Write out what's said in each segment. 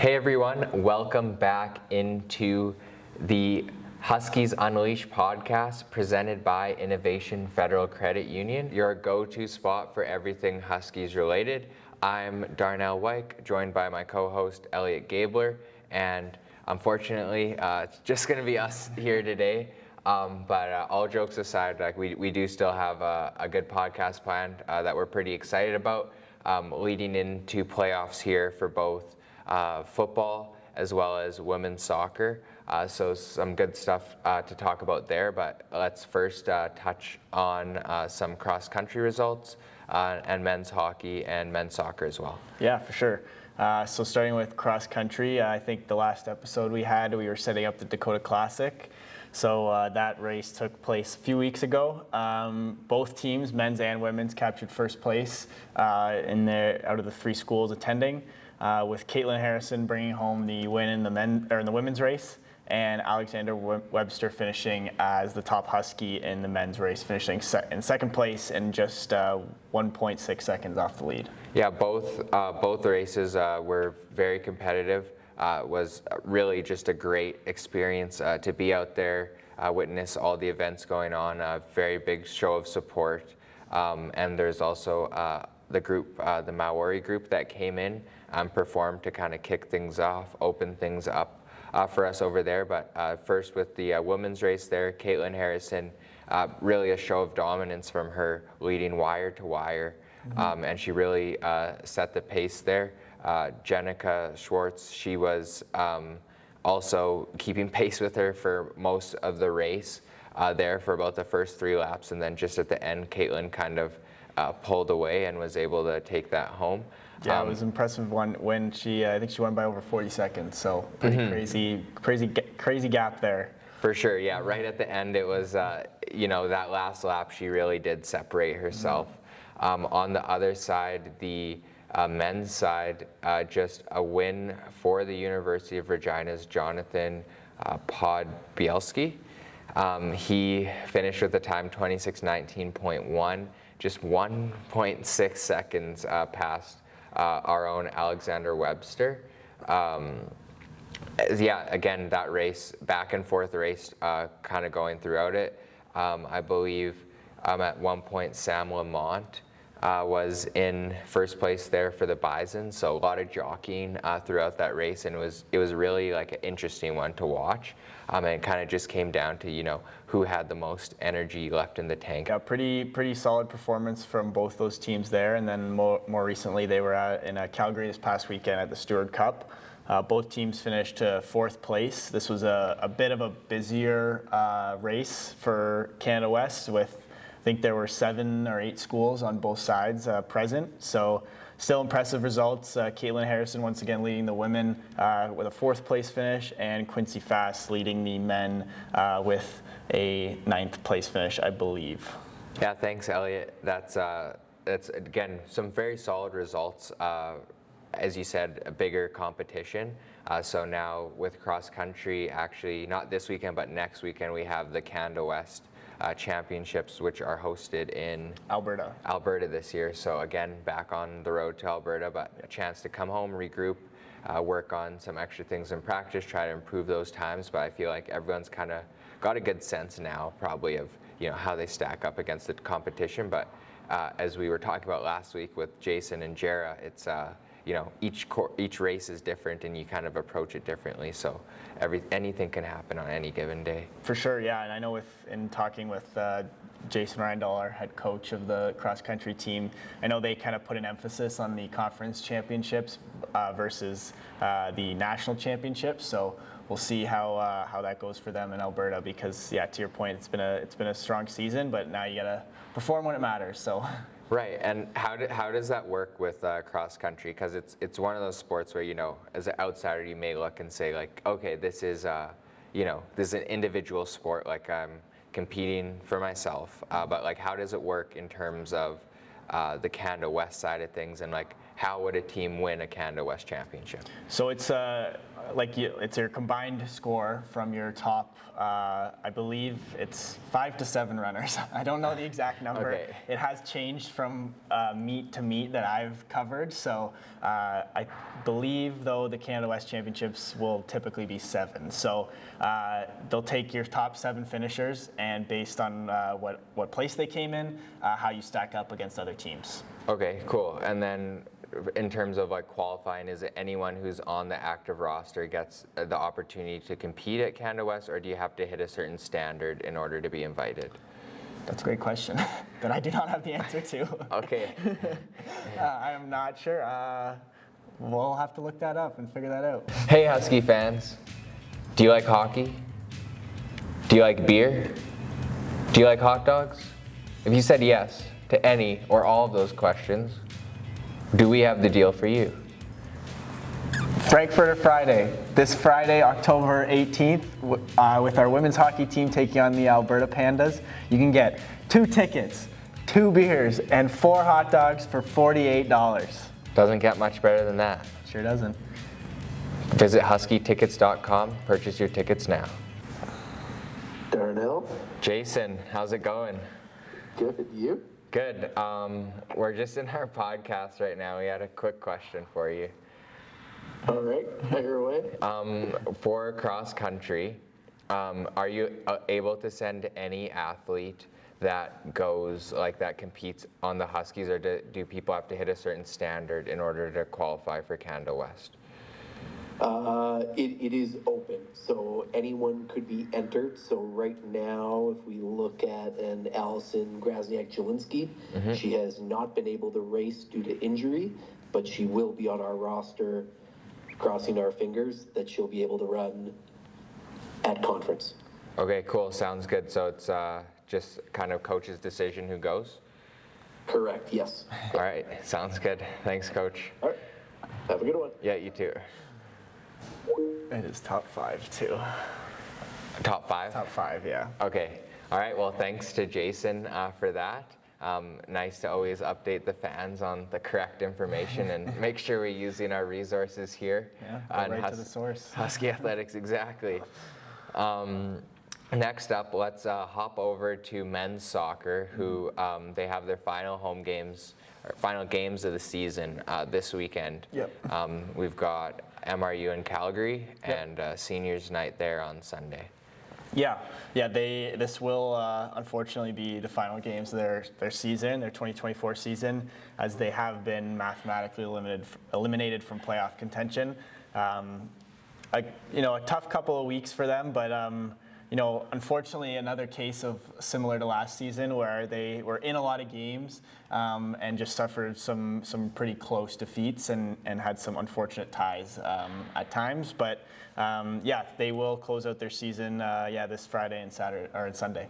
Hey everyone, welcome back into the Huskies Unleashed Podcast presented by Innovation Federal Credit Union, your go-to spot for everything Huskies related. I'm Darnell and Elliot, joined by my co-host Elliot Gabler, and unfortunately it's just going to be us here today. But all jokes aside, we do still have a good podcast planned that we're pretty excited about, leading into playoffs here for both football as well as women's soccer. So some good stuff to talk about there, but let's first touch on some cross-country results and men's hockey and men's soccer as well. Yeah, for sure. So starting with cross-country, I think the last episode we were setting up the Dakota Classic. So that race took place a few weeks ago. Both teams, men's and women's, captured first place out of the three schools attending, with Caitlin Harrison bringing home the win in the women's race, and Alexander Webster finishing as the top Husky in the men's race, finishing in second place and just 1.6 seconds off the lead. Yeah, both races were very competitive. Was really just a great experience to be out there, witness all the events going on, a very big show of support. And there's also the group, the Maori group that came in and performed to kind of kick things off, open things up for us over there. But first with the women's race there, Caitlin Harrison, really a show of dominance from her, leading wire to wire. And she really set the pace there. Jenica Schwartz, she was also keeping pace with her for most of the race there for about the first 3 laps, and then just at the end, Caitlin kind of pulled away and was able to take that home. Yeah, it was impressive when I think she won by over 40 seconds, so pretty crazy gap there. For sure, yeah, right at the end it was, that last lap she really did separate herself. On the other side, the men's side, just a win for the University of Regina's Jonathan Podbielski. He finished with a time 26:19.1, just 1.6 seconds past our own Alexander Webster. Yeah, again, that race, back and forth race, kind of going throughout it. I believe at one point Sam Lamont was in first place there for the Bison, so a lot of jockeying throughout that race, and it was really like an interesting one to watch. And it kind of just came down to who had the most energy left in the tank. Yeah, pretty solid performance from both those teams there, and then more recently they were in Calgary this past weekend at the Stewart Cup. Both teams finished fourth place. This was a bit of a busier race for Canada West, with I think there were 7 or 8 schools on both sides present, so still impressive results. Caitlin Harrison once again leading the women with a 4th place finish, and Quincy Fast leading the men with a 9th place finish, I believe. Yeah, thanks, Elliot. That's again some very solid results. As you said, a bigger competition. So now with cross country, actually not this weekend, but next weekend, we have the Canada West championships, which are hosted in Alberta this year. So again, back on the road to Alberta, but a chance to come home, regroup, work on some extra things in practice, try to improve those times. But I feel like everyone's kind of got a good sense now, probably, of how they stack up against the competition. But as we were talking about last week with Jason and Jara, it's each race is different, and you kind of approach it differently. So anything can happen on any given day. For sure, yeah. And I know in talking with Jason Reindl, our head coach of the cross-country team, I know they kind of put an emphasis on the conference championships versus the national championships. So we'll see how that goes for them in Alberta, because, yeah, to your point, it's been a strong season, but now you gotta perform when it matters. So. Right, and how does that work with cross country? Because it's one of those sports where as an outsider you may look and say like, okay, this is this is an individual sport, like I'm competing for myself. But like, how does it work in terms of the Canada West side of things, and like how would a team win a Canada West championship? So it's it's your combined score from your top. I believe it's 5 to 7 runners. I don't know the exact number. Okay. It has changed from meet to meet that I've covered. So I believe though the Canada West Championships will typically be 7. So they'll take your top 7 finishers, and based on what place they came in, how you stack up against other teams. Okay, cool. And then in terms of like qualifying, is it anyone who's on the active roster gets the opportunity to compete at Canada West, or do you have to hit a certain standard in order to be invited? That's a great question that I do not have the answer to. Okay. I'm not sure. We'll have to look that up and figure that out. Hey Husky fans, do you like hockey? Do you like beer? Do you like hot dogs? If you said yes to any or all of those questions, do we have the deal for you? Frankfurter Friday. This Friday, October 18th, with our women's hockey team taking on the Alberta Pandas, you can get 2 tickets, 2 beers, and 4 hot dogs for $48. Doesn't get much better than that. Sure doesn't. Visit huskytickets.com, purchase your tickets now. Darnell, Jason, how's it going? good. You? Good. We're just in our podcast right now. We had a quick question for you. All right, fire away. For cross country, are you able to send any athlete that goes, like that competes on the Huskies, or do people have to hit a certain standard in order to qualify for Canada West? It is open, so anyone could be entered. So right now, if we look at an Allison Grasniak-Jelinski, she has not been able to race due to injury, but she will be on our roster, crossing our fingers that she'll be able to run at conference. Okay, cool. Sounds good. So it's just kind of coach's decision who goes? Correct, yes. All right, sounds good. Thanks, Coach. All right, have a good one. Yeah, you too. It is top 5 too. Top 5? Top 5, yeah. Okay. All right. Well, thanks to Jason for that. Nice to always update the fans on the correct information and make sure we're using our resources here. Yeah, on go right to the source. Husky Athletics, exactly. Next up, let's hop over to men's soccer, who they have their final home games, or final games of the season this weekend. Yep. We've got MRU in Calgary and seniors night there on Sunday. Yeah. This will unfortunately be the final games of their season, their 2024 season, as they have been mathematically eliminated from playoff contention. A tough couple of weeks for them, but unfortunately, another case of similar to last season where they were in a lot of games and just suffered some pretty close defeats and had some unfortunate ties at times. But they will close out their season this Friday and Saturday or Sunday.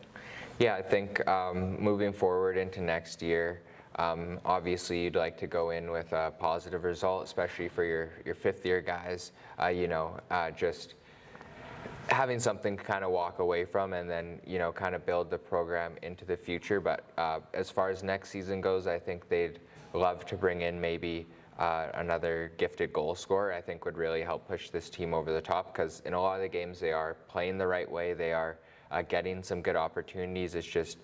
Yeah, I think moving forward into next year, obviously you'd like to go in with a positive result, especially for your fifth-year guys. Just having something to kind of walk away from, and then kind of build the program into the future. But as far as next season goes, I think they'd love to bring in maybe another gifted goal scorer. I think would really help push this team over the top, because in a lot of the games they are playing the right way. They are getting some good opportunities. It's just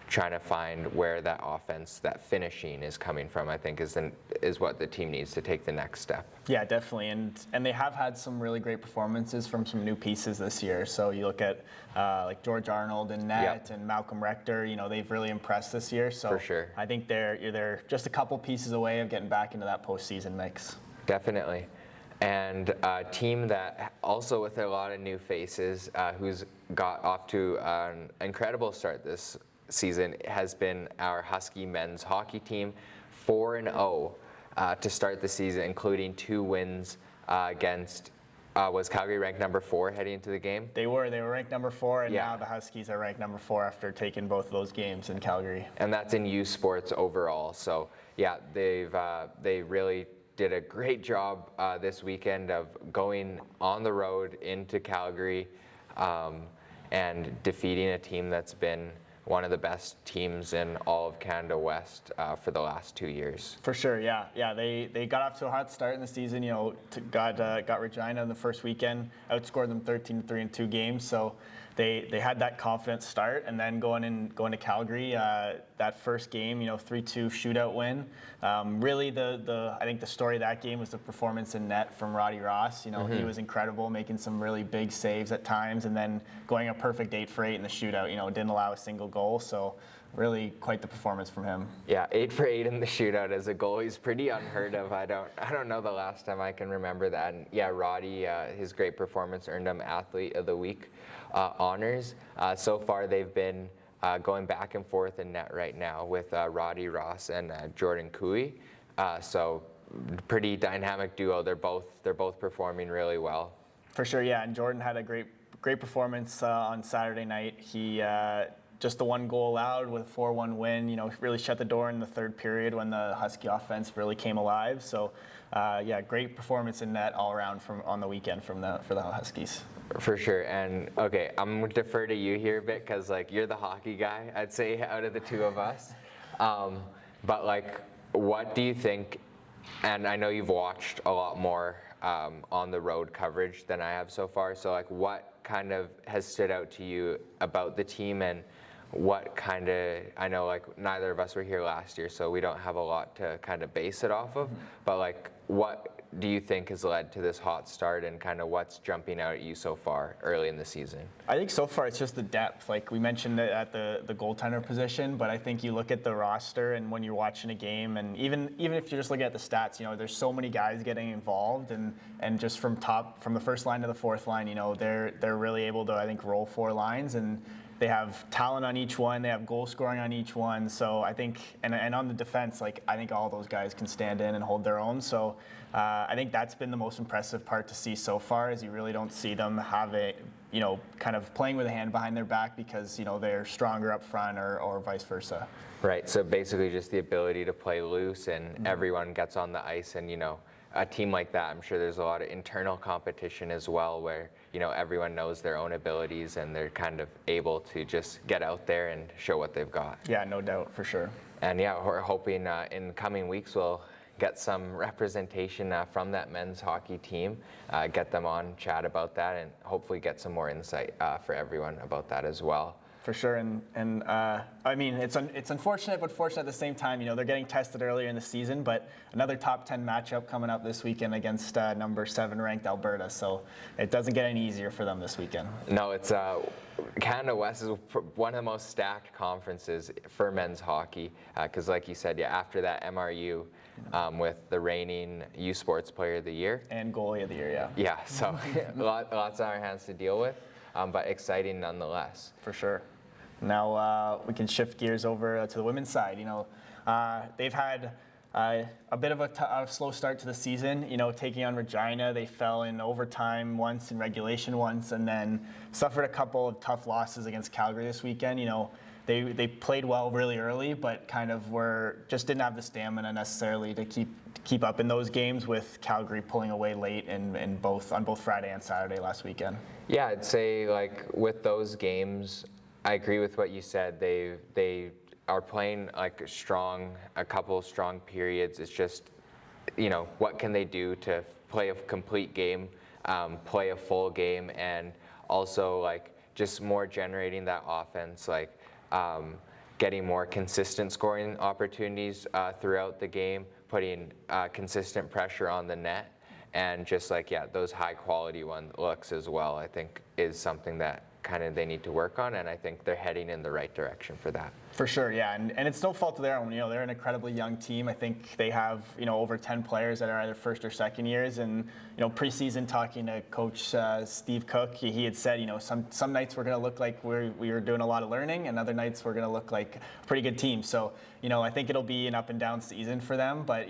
trying to find where that offense, that finishing is coming from, I think is what the team needs to take the next step. Yeah, definitely, and they have had some really great performances from some new pieces this year. So you look at like George Arnold in net and Malcolm Rector. They've really impressed this year. So for sure, I think they're just a couple pieces away of getting back into that postseason mix. Definitely. And a team that also with a lot of new faces, who's got off to an incredible start this season, has been our Husky men's hockey team, 4-0 to start the season, including 2 wins against, was Calgary ranked number 4 heading into the game? They were ranked number 4, and now the Huskies are ranked number 4 after taking both of those games in Calgary. And that's in youth sports overall. So yeah, they really did a great job this weekend of going on the road into Calgary and defeating a team that's been one of the best teams in all of Canada West for the last 2 years. For sure, yeah. They got off to a hot start in the season. Got Regina in the first weekend, outscored them 13-3 in 2 games. So they had that confident start, and then going to Calgary, that first game, 3-2 shootout win. Really, I think the story of that game was the performance in net from Roddy Ross. He was incredible, making some really big saves at times, and then going a perfect 8 for 8 in the shootout. Didn't allow a single goal. So really quite the performance from him. Yeah, 8 for 8 in the shootout as a goalie is pretty unheard of. I don't know the last time I can remember that. And yeah, Roddy, his great performance earned him Athlete of the Week honors. So far they've been going back and forth in net right now with Roddy Ross and Jordan Cooey. So pretty dynamic duo. They're both performing really well. For sure, yeah. And Jordan had a great performance on Saturday night. He just the 1 goal allowed with a 4-1 win, really shut the door in the third period when the Husky offense really came alive. So, yeah, great performance in net all around on the weekend for the Huskies. For sure. And okay, I'm gonna defer to you here a bit because you're the hockey guy, I'd say, out of the two of us. But what do you think? And I know you've watched a lot more on the road coverage than I have so far. So what kind of has stood out to you about the team, and what kind of, I know neither of us were here last year, so we don't have a lot to kind of base it off of, but what do you think has led to this hot start, and kind of what's jumping out at you so far early in the season? I think so far it's just the depth. We mentioned it at the goaltender position, but I think you look at the roster, and when you're watching a game, and even if you're just looking at the stats, there's so many guys getting involved, and just from the first line to the fourth line, they're really able to, I think, roll 4 lines, and they have talent on each one. They have goal scoring on each one. So I think, and on the defense, I think all those guys can stand in and hold their own. So I think that's been the most impressive part to see so far, is you really don't see them have a, kind of playing with a hand behind their back because, they're stronger up front or vice versa. Right. So basically just the ability to play loose, and everyone gets on the ice, and, a team like that, I'm sure there's a lot of internal competition as well, where everyone knows their own abilities, and they're kind of able to just get out there and show what they've got. Yeah, no doubt, for sure. And yeah, we're hoping in coming weeks we'll get some representation from that men's hockey team, get them on, chat about that, and hopefully get some more insight for everyone about that as well. For sure, and I mean, it's unfortunate, but fortunate at the same time. They're getting tested earlier in the season, but another top 10 matchup coming up this weekend against number 7 ranked Alberta, so it doesn't get any easier for them this weekend. No, it's Canada West is one of the most stacked conferences for men's hockey, because like you said, yeah, after that MRU with the reigning U Sports Player of the Year and Goalie of the Year, yeah. Yeah, so lots on our hands to deal with, but exciting nonetheless. For sure. Now we can shift gears over to the women's side. They've had a bit of a slow start to the season. Taking on Regina, they fell in overtime once, in regulation once, and then suffered a couple of tough losses against Calgary this weekend. They played well really early, but kind of just didn't have the stamina necessarily to keep up in those games, with Calgary pulling away late on both Friday and Saturday last weekend. Yeah, I'd say with those games, I agree with what you said. They are playing a couple of strong periods. It's just, what can they do to play a complete game, play a full game, and also just more generating that offense, getting more consistent scoring opportunities throughout the game, putting consistent pressure on the net, and just those high quality looks as well, I think is something that kind of they need to work on, and I think they're heading in the right direction for that. For sure, yeah, and it's no fault of their own. They're an incredibly young team. I think they have over 10 players that are either first or second years. And preseason, talking to Coach Steve Cook, he had said some nights we're going to look like we were doing a lot of learning, and other nights we're going to look like a pretty good team. So I think it'll be an up and down season for them, but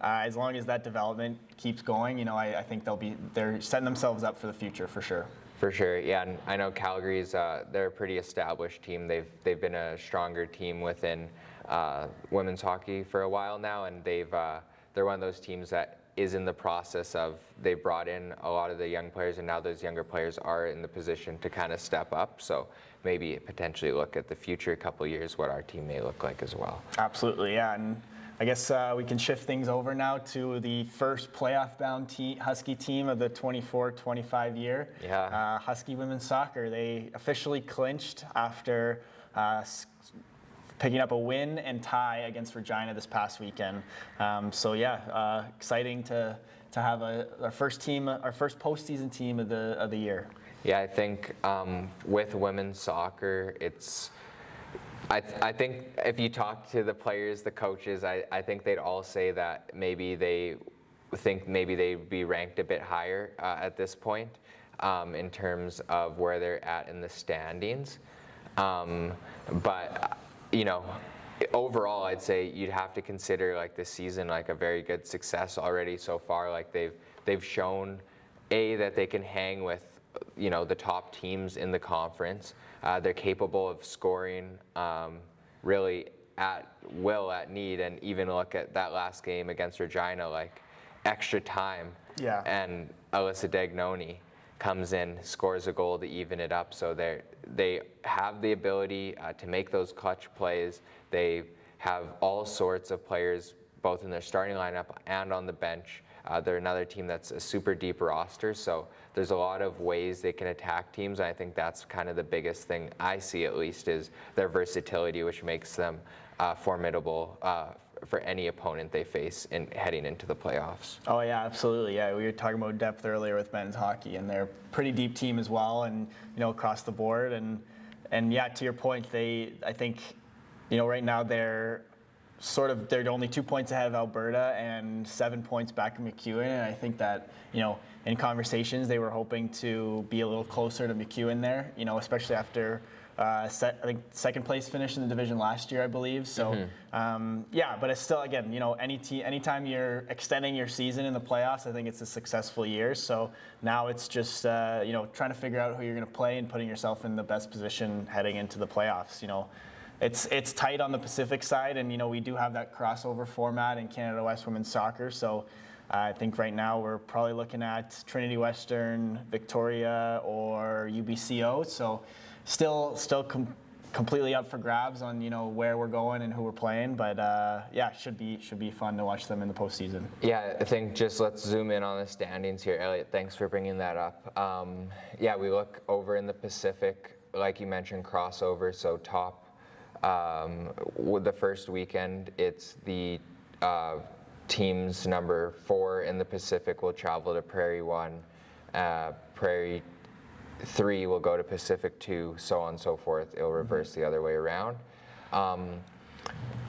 as long as that development keeps going, I think they're setting themselves up for the future for sure. For sure, yeah, and I know Calgary's they're a pretty established team. They've been a stronger team within women's hockey for a while now, and they're one of those teams that is in the process of, they brought in a lot of the young players, and now those younger players are in the position to kind of step up. So maybe potentially look at the future couple of years, what our team may look like as well. Absolutely, yeah. And I guess we can shift things over now to the first playoff-bound Husky team of the 24-25 year. Yeah. Husky women's soccer. They officially clinched after picking up a win and tie against Regina this past weekend. So yeah, exciting to have our first postseason team of the year. Yeah, I think with women's soccer, I think if you talk to the players, the coaches, I think they'd all say that maybe they think they'd be ranked a bit higher at this point in terms of where they're at in the standings. But overall, I'd say you'd have to consider like this season like a very good success already so far. Like they've shown that they can hang with the top teams in the conference. They're capable of scoring really at will, at need, and even look at that last game against Regina, like extra time. Yeah. And Alyssa Dagnoni comes in, scores a goal to even it up. So they have the ability to make those clutch plays. They have all sorts of players, both in their starting lineup and on the bench. They're another team that's a super deep roster, so there's a lot of ways they can attack teams, and I think that's kind of the biggest thing I see, at least, is their versatility, which makes them formidable for any opponent they face in heading into the playoffs. Oh yeah, absolutely. Yeah, we were talking about depth earlier with men's hockey, and they're a pretty deep team as well, and across the board. And yeah, to your point, I think right now they're only 2 points ahead of Alberta and 7 points back of McEwen, and I think that in conversations they were hoping to be a little closer to McEwen there, especially after I think second place finish in the division last year, I believe. So yeah, but it's still, again, anytime you're extending your season in the playoffs, I think it's a successful year. So now it's just trying to figure out who you're going to play and putting yourself in the best position heading into the playoffs. It's tight on the Pacific side, and we do have that crossover format in Canada West women's soccer. So I think right now we're probably looking at Trinity Western, Victoria, or UBCO. So still completely up for grabs on where we're going and who we're playing. But yeah, should be fun to watch them in the postseason. Yeah, I think just let's zoom in on the standings here, Elliot. Thanks for bringing that up. Yeah, we look over in the Pacific, like you mentioned, crossover. So top. With the first weekend, it's the teams number 4 in the Pacific will travel to Prairie 1, Prairie 3 will go to Pacific 2, so on and so forth. It'll reverse the other way around.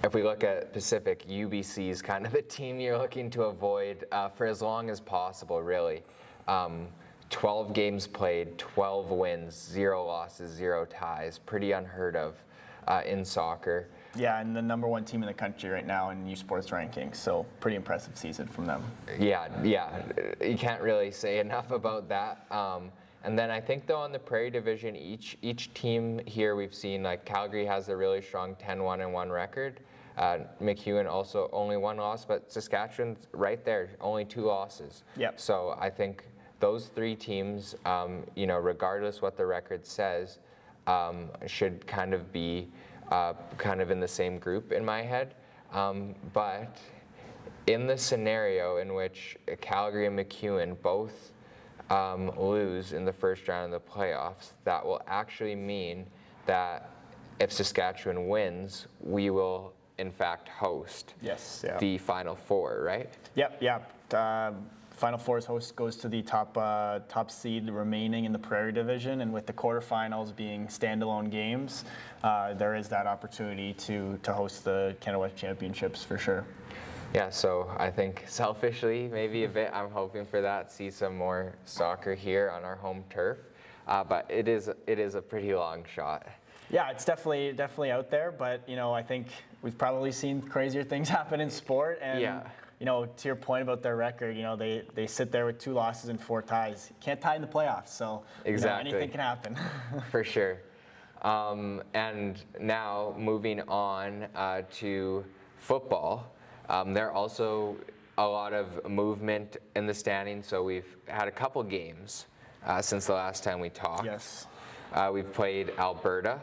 If we look at Pacific, UBC is kind of the team you're looking to avoid for as long as possible, really. 12 games played, 12 wins, 0 losses, 0 ties. Pretty unheard of in soccer. Yeah, and the number 1 team in the country right now in U Sports rankings, so pretty impressive season from them. Yeah, you can't really say enough about that. And then I think though on the Prairie Division, each team here we've seen, like Calgary has a really strong 10-1-1 record. McEwen also only 1 loss, but Saskatchewan's right there, only 2 losses. Yep. So I think those 3 teams, regardless what the record says, should kind of be kind of in the same group in my head. But in the scenario in which Calgary and McEwen both lose in the first round of the playoffs, that will actually mean that if Saskatchewan wins, we will in fact host the Final Four, right? Yep. Final Four's host goes to the top seed remaining in the Prairie Division, and with the quarterfinals being standalone games, there is that opportunity to host the Canada West Championships for sure. Yeah, so I think selfishly, maybe a bit, I'm hoping for that, see some more soccer here on our home turf, but it is a pretty long shot. Yeah, it's definitely out there, but I think we've probably seen crazier things happen in sport, and to your point about their record, they sit there with 2 losses and 4 ties. You can't tie in the playoffs, so exactly. Anything can happen. For sure. And now moving on to football, they're also a lot of movement in the standings. So we've had a couple games since the last time we talked. Yes. We've played Alberta,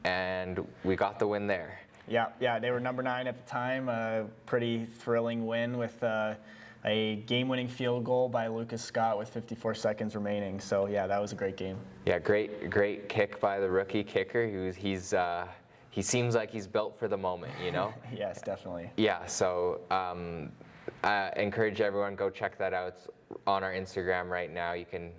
and we got the win there. Yeah, they were number 9 at the time. A pretty thrilling win with a game-winning field goal by Lucas Scott with 54 seconds remaining. So yeah, that was a great game. Yeah, great kick by the rookie kicker. He seems like he's built for the moment, you know? Yes, definitely. Yeah, so I encourage everyone, go check that out. It's on our Instagram right now. You can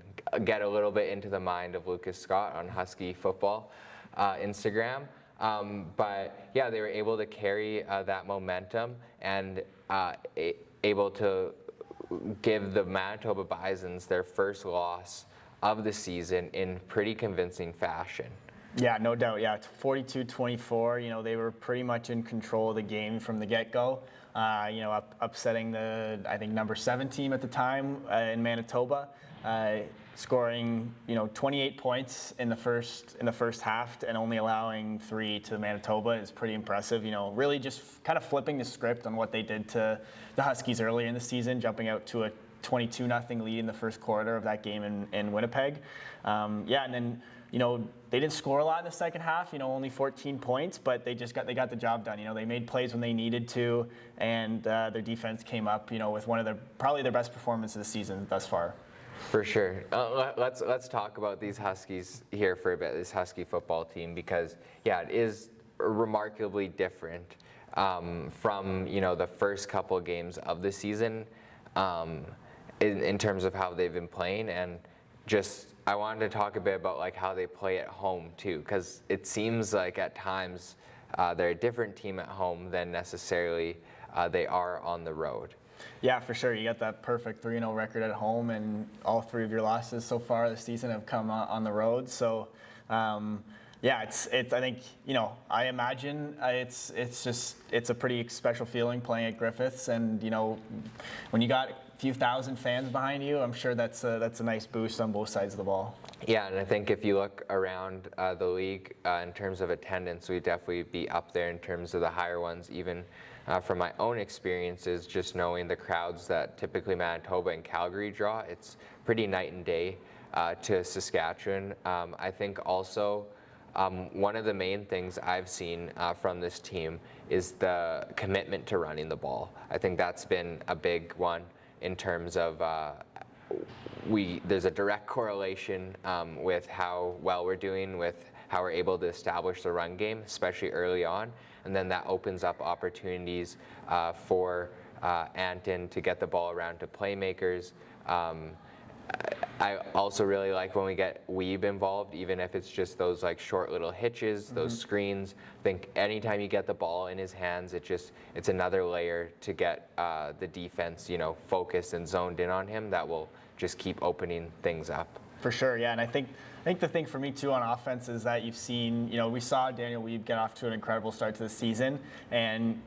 get a little bit into the mind of Lucas Scott on Husky Football Instagram. But yeah, they were able to carry that momentum and able to give the Manitoba Bisons their first loss of the season in pretty convincing fashion. Yeah, no doubt. Yeah, it's 42-24. You know, they were pretty much in control of the game from the get-go. You know, upsetting the, I think, number 7 team at the time in Manitoba, scoring 28 points in the first half and only allowing 3 to Manitoba is pretty impressive. You know, really just kind of flipping the script on what they did to the Huskies earlier in the season, jumping out to a 22-0 lead in the first quarter of that game in Winnipeg. Yeah, and then they didn't score a lot in the second half. Only 14 points, but they got the job done. They made plays when they needed to, and their defense came up. With one of probably their best performances of the season thus far. For sure. Let's talk about these Huskies here for a bit. This Husky football team, because yeah, it is remarkably different from the first couple of games of the season in terms of how they've been playing, and just. I wanted to talk a bit about like how they play at home too, because it seems like at times they're a different team at home than necessarily they are on the road. Yeah, for sure. You got that perfect 3-0 record at home, and all 3 of your losses so far this season have come on the road. So, yeah, it's. I think I imagine it's a pretty special feeling playing at Griffiths, and when you got few thousand fans behind you, I'm sure that's a nice boost on both sides of the ball. Yeah, and I think if you look around the league in terms of attendance, we'd definitely be up there in terms of the higher ones, even from my own experiences, just knowing the crowds that typically Manitoba and Calgary draw. It's pretty night and day to Saskatchewan. I think also one of the main things I've seen from this team is the commitment to running the ball. I think that's been a big one. In terms of there's a direct correlation with how well we're doing, with how we're able to establish the run game, especially early on, and then that opens up opportunities for Anton to get the ball around to playmakers. I also really like when we get Weeb involved, even if it's just those like short little hitches, those screens. I think anytime you get the ball in his hands, it's another layer to get the defense, focused and zoned in on him. That will just keep opening things up. For sure, yeah, and I think the thing for me too on offense is that you've seen, we saw Daniel Weeb get off to an incredible start to the season, and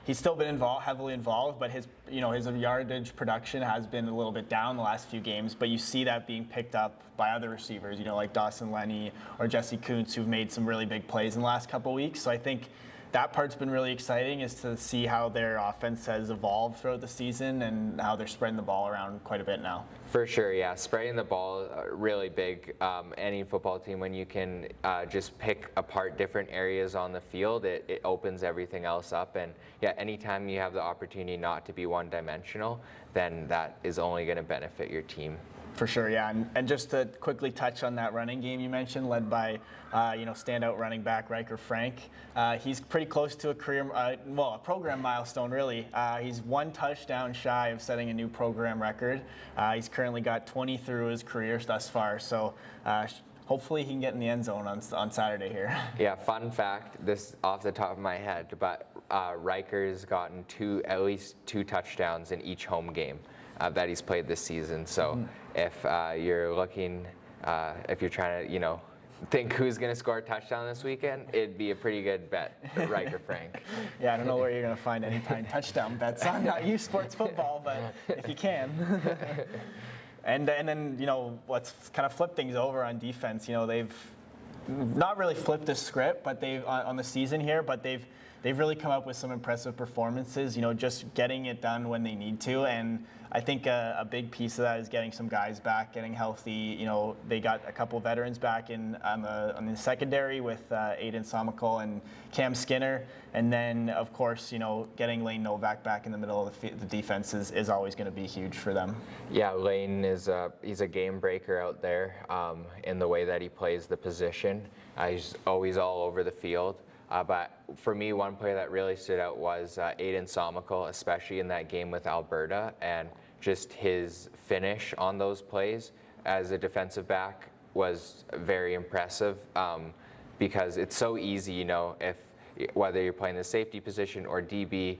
he's still been heavily involved, but his yardage production has been a little bit down the last few games. But you see that being picked up by other receivers, like Dawson Lenny or Jesse Kuntz, who've made some really big plays in the last couple of weeks. So I think that part's been really exciting, is to see how their offense has evolved throughout the season and how they're spreading the ball around quite a bit now. For sure, yeah. Spreading the ball, really big. Any football team, when you can just pick apart different areas on the field, it opens everything else up. And yeah, anytime you have the opportunity not to be one-dimensional, then that is only going to benefit your team. For sure, yeah. And just to quickly touch on that running game you mentioned, led by standout running back Riker Frank. He's pretty close to a program milestone, really. He's 1 touchdown shy of setting a new program record. He's currently got 20 through his career thus far. So hopefully he can get in the end zone on Saturday here. Yeah, fun fact, this off the top of my head, but Riker's gotten at least 2 touchdowns in each home game that he's played this season. So if you're looking, if you're trying to, think who's going to score a touchdown this weekend, it'd be a pretty good bet, Riker Frank. Yeah, I don't know where you're going to find any touchdown bets on U Sports Football, but if you can. And then, let's kind of flip things over on defense. They've not really flipped the script, but they've on the season here, but they've they've really come up with some impressive performances, just getting it done when they need to. And I think a big piece of that is getting some guys back, getting healthy. They got a couple veterans back on the secondary with Aiden Somakol and Cam Skinner. And then, of course, getting Lane Novak back in the middle of the defense is always going to be huge for them. Yeah, Lane he's a game breaker out there in the way that he plays the position. He's always all over the field. But for me, one player that really stood out was Aiden Somakol, especially in that game with Alberta, and just his finish on those plays as a defensive back was very impressive because it's so easy, whether you're playing the safety position or DB,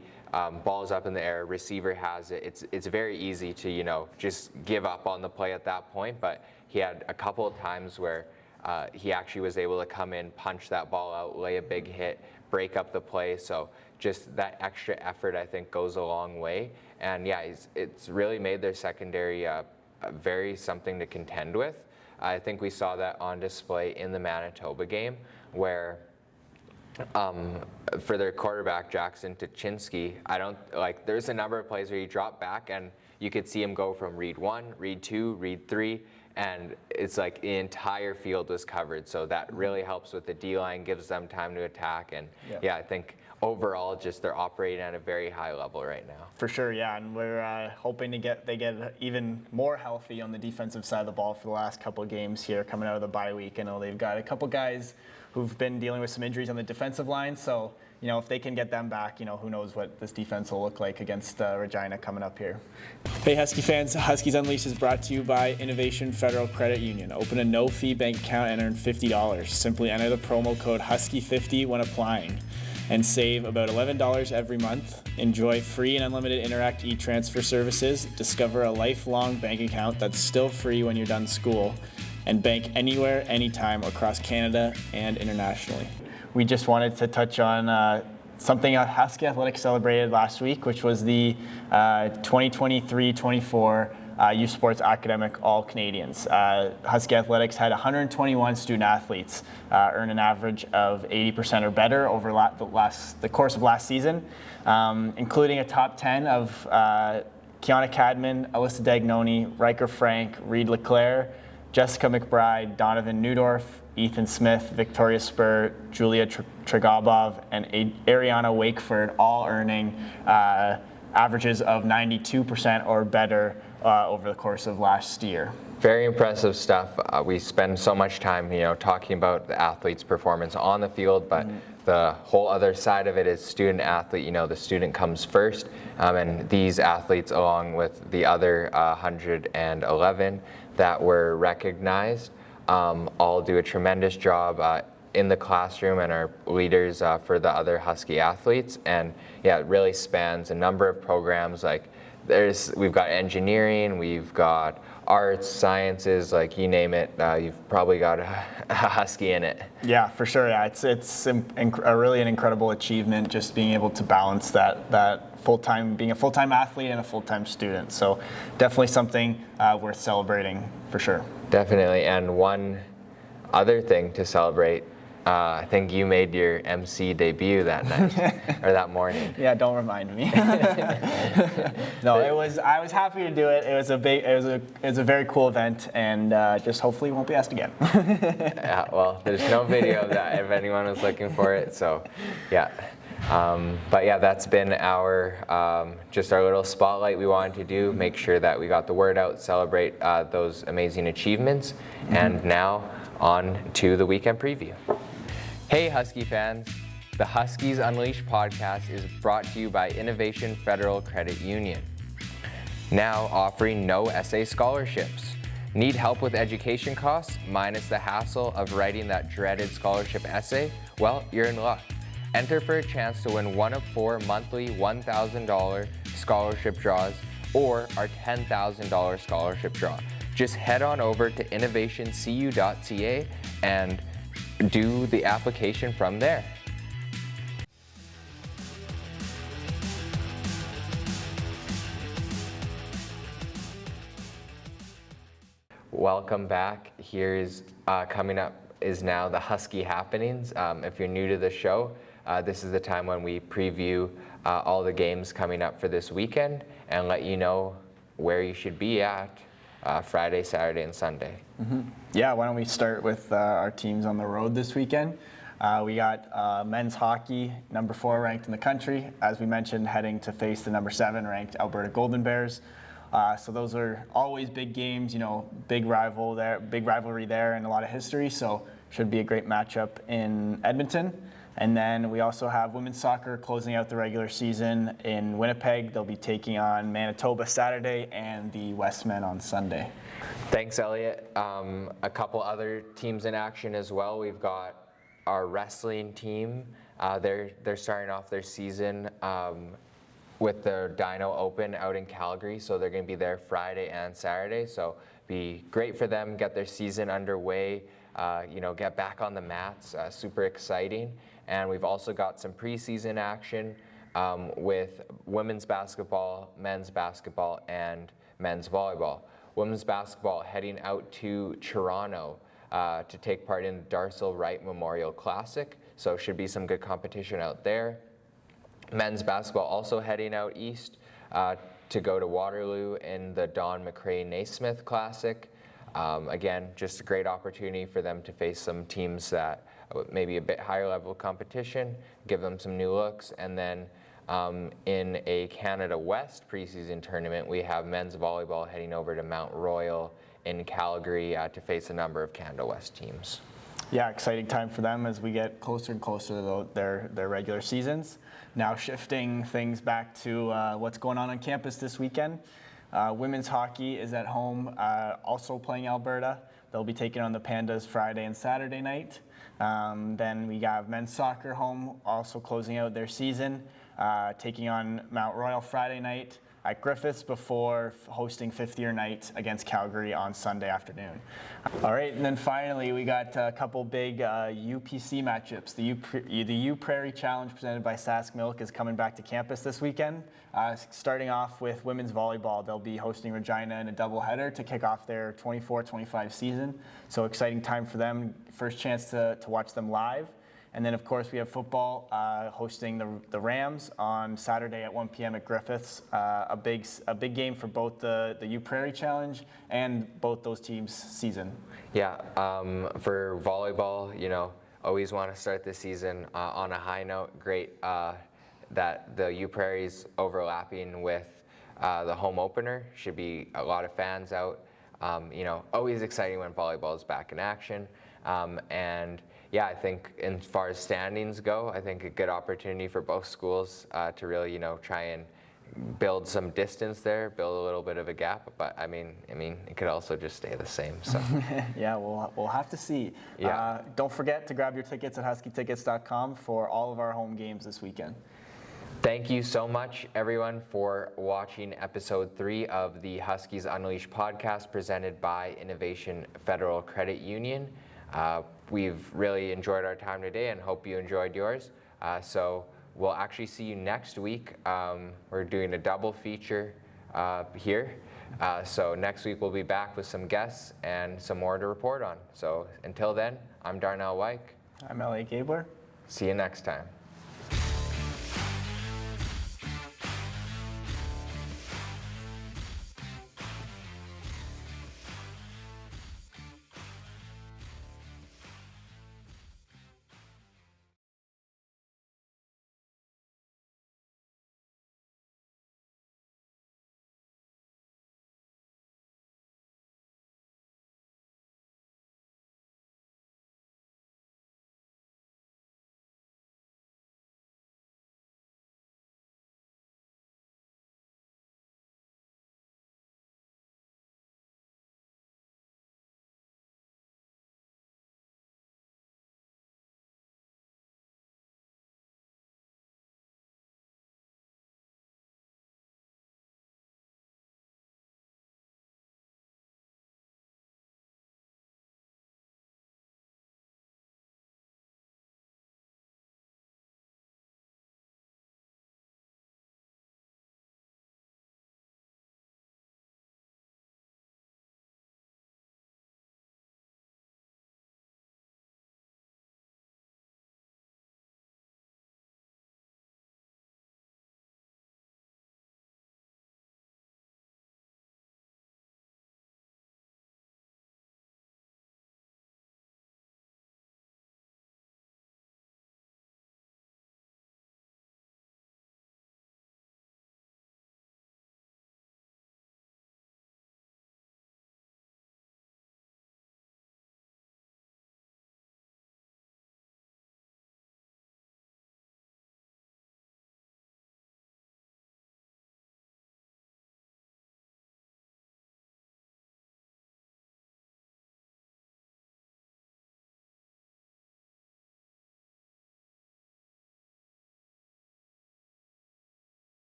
ball's up in the air, receiver has it. It's very easy to, just give up on the play at that point. But he had a couple of times where he actually was able to come in, punch that ball out, lay a big hit, break up the play. So just that extra effort, I think, goes a long way. And yeah, it's really made their secondary very something to contend with. I think we saw that on display in the Manitoba game where for their quarterback, Jackson Tuchinski, there's a number of plays where he dropped back and you could see him go from read 1, read 2, read 3, and it's like the entire field was covered. So that really helps with the D-line, gives them time to attack. And yeah, I think overall, just they're operating at a very high level right now. For sure, yeah, and we're hoping they get even more healthy on the defensive side of the ball for the last couple of games here coming out of the bye week. I know they've got a couple guys who've been dealing with some injuries on the defensive line, so if they can get them back, who knows what this defense will look like against Regina coming up here. Hey Husky fans, Huskies Unleashed is brought to you by Innovation Federal Credit Union. Open a no-fee bank account and earn $50. Simply enter the promo code Husky50 when applying and save about $11 every month. Enjoy free and unlimited Interact e-transfer services. Discover a lifelong bank account that's still free when you're done school, and bank anywhere, anytime across Canada and internationally. We just wanted to touch on something Husky Athletics celebrated last week, which was the 2023-24 Youth Sports Academic All-Canadians. Husky Athletics had 121 student athletes earn an average of 80% or better over the course of last season, including a top 10 of Kiana Cadman, Alyssa Dagnoni, Riker Frank, Reed Leclerc, Jessica McBride, Donovan Newdorf, Ethan Smith, Victoria Spur, Julia Tregabov, and Ariana Wakeford, all earning averages of 92% or better over the course of last year. Very impressive stuff. We spend so much time, talking about the athlete's performance on the field, but the whole other side of it is student athlete. The student comes first, and these athletes, along with the other 111 that were recognized, all do a tremendous job in the classroom and are leaders for the other Husky athletes. And yeah, it really spans a number of programs. We've got engineering, we've got arts, sciences, you name it, you've probably got a Husky in it. Yeah, for sure. Yeah, it's really an incredible achievement just being able to balance that being a full-time athlete and a full-time student. So definitely something worth celebrating for sure. Definitely. And one other thing to celebrate, I think you made your MC debut that night or that morning. Yeah, don't remind me. No, I was happy to do it. It was a very cool event, and just hopefully won't be asked again. Yeah, well, there's no video of that if anyone was looking for it. So, yeah. But yeah, that's been our just our little spotlight we wanted to do. Make sure that we got the word out, celebrate those amazing achievements, and now on to the weekend preview. Hey Husky fans, the Huskies Unleashed podcast is brought to you by Innovation Federal Credit Union. Now offering no essay scholarships. Need help with education costs minus the hassle of writing that dreaded scholarship essay? Well, you're in luck. Enter for a chance to win one of 4 monthly $1,000 scholarship draws or our $10,000 scholarship draw. Just head on over to innovationcu.ca and do the application from there. Welcome back. Here's coming up is now the Husky Happenings. If you're new to the show, this is the time when we preview all the games coming up for this weekend and let you know where you should be at Friday, Saturday, and Sunday. Yeah, why don't we start with our teams on the road this weekend? We got men's hockey, number 4 ranked in the country, as we mentioned, heading to face the number 7 ranked Alberta Golden Bears. So those are always big games, big rivalry there, and a lot of history. So should be a great matchup in Edmonton. And then we also have women's soccer closing out the regular season in Winnipeg. They'll be taking on Manitoba Saturday and the Westmen on Sunday. Thanks, Elliot. A couple other teams in action as well. We've got our wrestling team. They're starting off their season with the Dino Open out in Calgary, so they're going to be there Friday and Saturday. So be great for them, get their season underway, get back on the mats. Super exciting. And we've also got some preseason action with women's basketball, men's basketball, and men's volleyball. Women's basketball heading out to Toronto to take part in Darcel Wright Memorial Classic, so should be some good competition out there. Men's basketball also heading out east to go to Waterloo in the Don McRae Naismith Classic. Again, just a great opportunity for them to face some teams that maybe a bit higher level competition, give them some new looks. And then in a Canada West preseason tournament, we have men's volleyball heading over to Mount Royal in Calgary to face a number of Canada West teams. Yeah, exciting time for them as we get closer and closer to their regular seasons. Now shifting things back to what's going on campus this weekend. Women's hockey is at home, also playing Alberta. They'll be taking on the Pandas Friday and Saturday night. Then we have men's soccer home, also closing out their season, taking on Mount Royal Friday night at Griffiths before hosting fifth year night against Calgary on Sunday afternoon. All right, and then finally we got a couple big UPC matchups. The U Prairie Challenge presented by Sask Milk is coming back to campus this weekend. Starting off with women's volleyball, they'll be hosting Regina in a doubleheader to kick off their 24-25 season. So exciting time for them, first chance to watch them live. And then, of course, we have football hosting the Rams on Saturday at 1 p.m. at Griffiths. A big game for both the U Prairie Challenge and both those teams' season. Yeah, for volleyball, always want to start the season on a high note. Great that the U Prairie's overlapping with the home opener. Should be a lot of fans out. Always exciting when volleyball is back in action. And yeah, I think as far as standings go, I think a good opportunity for both schools to really, try and build some distance there, build a little bit of a gap. But I mean, it could also just stay the same. So yeah, we'll have to see. Yeah. Don't forget to grab your tickets at huskytickets.com for all of our home games this weekend. Thank you so much, everyone, for watching episode 3 of the Huskies Unleashed podcast presented by Innovation Federal Credit Union. We've really enjoyed our time today and hope you enjoyed yours. So we'll actually see you next week. We're doing a double feature here. So next week we'll be back with some guests and some more to report on. So until then, I'm Darnell Wyke. I'm Elliot Gabler. See you next time.